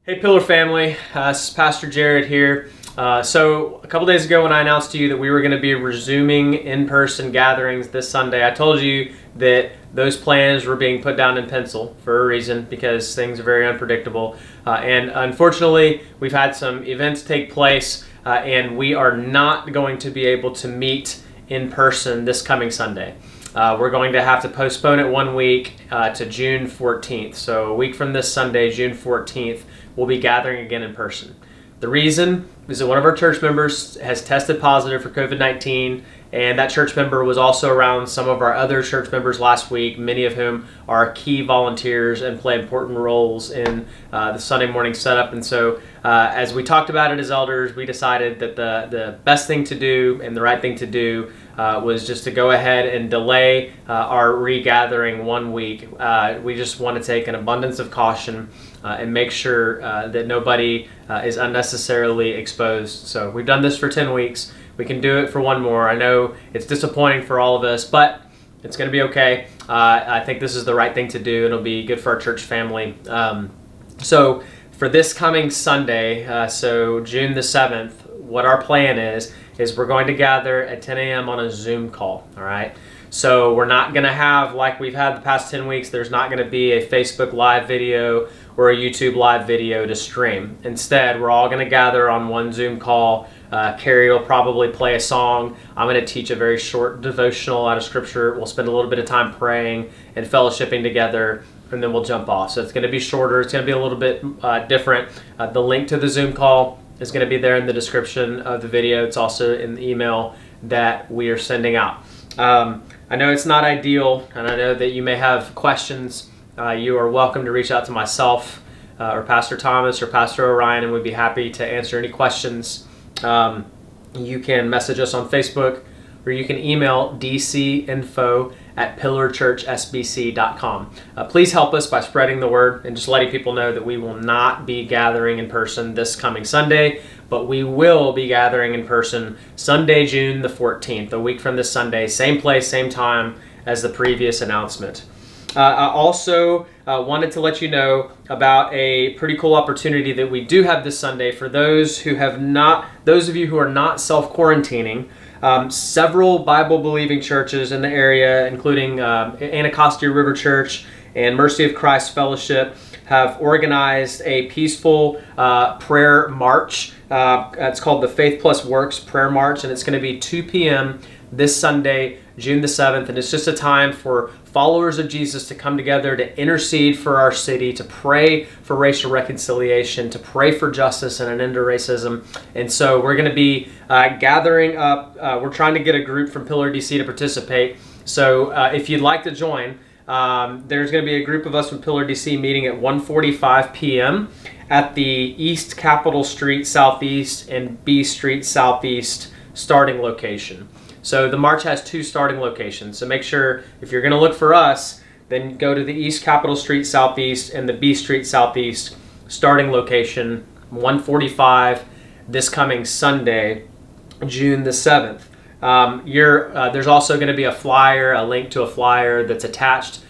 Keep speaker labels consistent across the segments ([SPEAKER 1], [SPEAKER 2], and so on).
[SPEAKER 1] Hey Pillar family, this is Pastor Jared here. So a couple days ago when I announced to you that we were going to be resuming in-person gatherings this Sunday, I told you that those plans were being put down in pencil for a reason, because things are very unpredictable. And unfortunately, we've had some events take place and we are not going to be able to meet in person this coming Sunday. We're going to have to postpone it 1 week to June 14th. So a week from this Sunday, June 14th, we'll be gathering again in person. The reason is that one of our church members has tested positive for COVID-19, and that church member was also around some of our other church members last week, many of whom are key volunteers and play important roles in the Sunday morning setup. And so as we talked about it as elders, we decided that the best thing to do and the right thing to do was just to go ahead and delay our regathering 1 week. We just want to take an abundance of caution and make sure that nobody is unnecessarily exposed. So we've done this for 10 weeks. We can do it for one more. I know it's disappointing for all of us, but it's going to be okay. I think this is the right thing to do. It'll be good for our church family. So for this coming Sunday, so June the 7th, what our plan is we're going to gather at 10 a.m. on a Zoom call, all right? So we're not going to have, like we've had the past 10 weeks, there's not going to be a Facebook live video or a YouTube live video to stream. Instead, we're all going to gather on one Zoom call. Carrie will probably play a song. I'm going to teach a very short devotional out of Scripture. We'll spend a little bit of time praying and fellowshipping together, and then we'll jump off. So it's going to be shorter. It's going to be a little bit different. The link to the Zoom call is going to be there in the description of the video. It's also in the email that we are sending out. I know it's not ideal, and I know that you may have questions. You are welcome to reach out to myself or Pastor Thomas or Pastor Orion, and we'd be happy to answer any questions. You can message us on Facebook, or you can email dcinfo@pillarchurchsbc.com. Please help us by spreading the word and just letting people know that we will not be gathering in person this coming Sunday, but we will be gathering in person Sunday, June the 14th, a week from this Sunday, same place, same time as the previous announcement. I also wanted to let you know about a pretty cool opportunity that we do have this Sunday for those of you who are not self-quarantining. Several Bible-believing churches in the area, including Anacostia River Church and Mercy of Christ Fellowship, have organized a peaceful prayer march. It's called the Faith Plus Works Prayer March, and it's going to be 2 p.m. this Sunday, June the 7th, and it's just a time for followers of Jesus to come together to intercede for our city, to pray for racial reconciliation, to pray for justice and an end to racism. And so we're going to be gathering up. We're trying to get a group from Pillar DC to participate. So if you'd like to join, there's going to be a group of us from Pillar DC meeting at 1:45 p.m. at the East Capitol Street Southeast and B Street Southeast starting location. So the march has 2 starting locations. So make sure, if you're going to look for us, then go to the East Capitol Street Southeast and the B Street Southeast starting location, 1:45 this coming Sunday, June the 7th. There's also going to be a flyer, a link to a flyer that's attached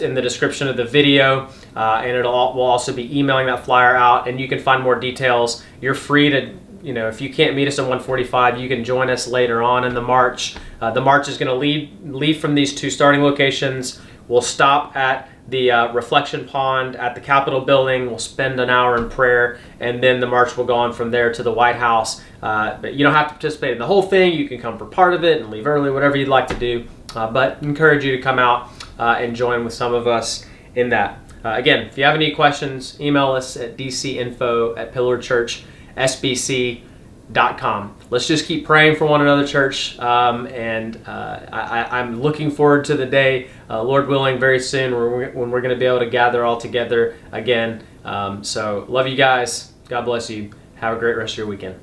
[SPEAKER 1] in the description of the video, and we'll also be emailing that flyer out, and you can find more details. You're free to, if you can't meet us at 1:45, you can join us later on in the march. The march is going to leave from these 2 starting locations. We'll stop at the reflection pond at the Capitol building. We'll spend an hour in prayer, and then the march will go on from there to the White House. But you don't have to participate in the whole thing. You can come for part of it and leave early, whatever you'd like to do. But encourage you to come out and join with some of us in that. Again, if you have any questions, email us at dcinfo@pillarchurchsbc.com. Let's just keep praying for one another, church. I'm looking forward to the day, Lord willing, very soon when we're going to be able to gather all together again. So love you guys. God bless you. Have a great rest of your weekend.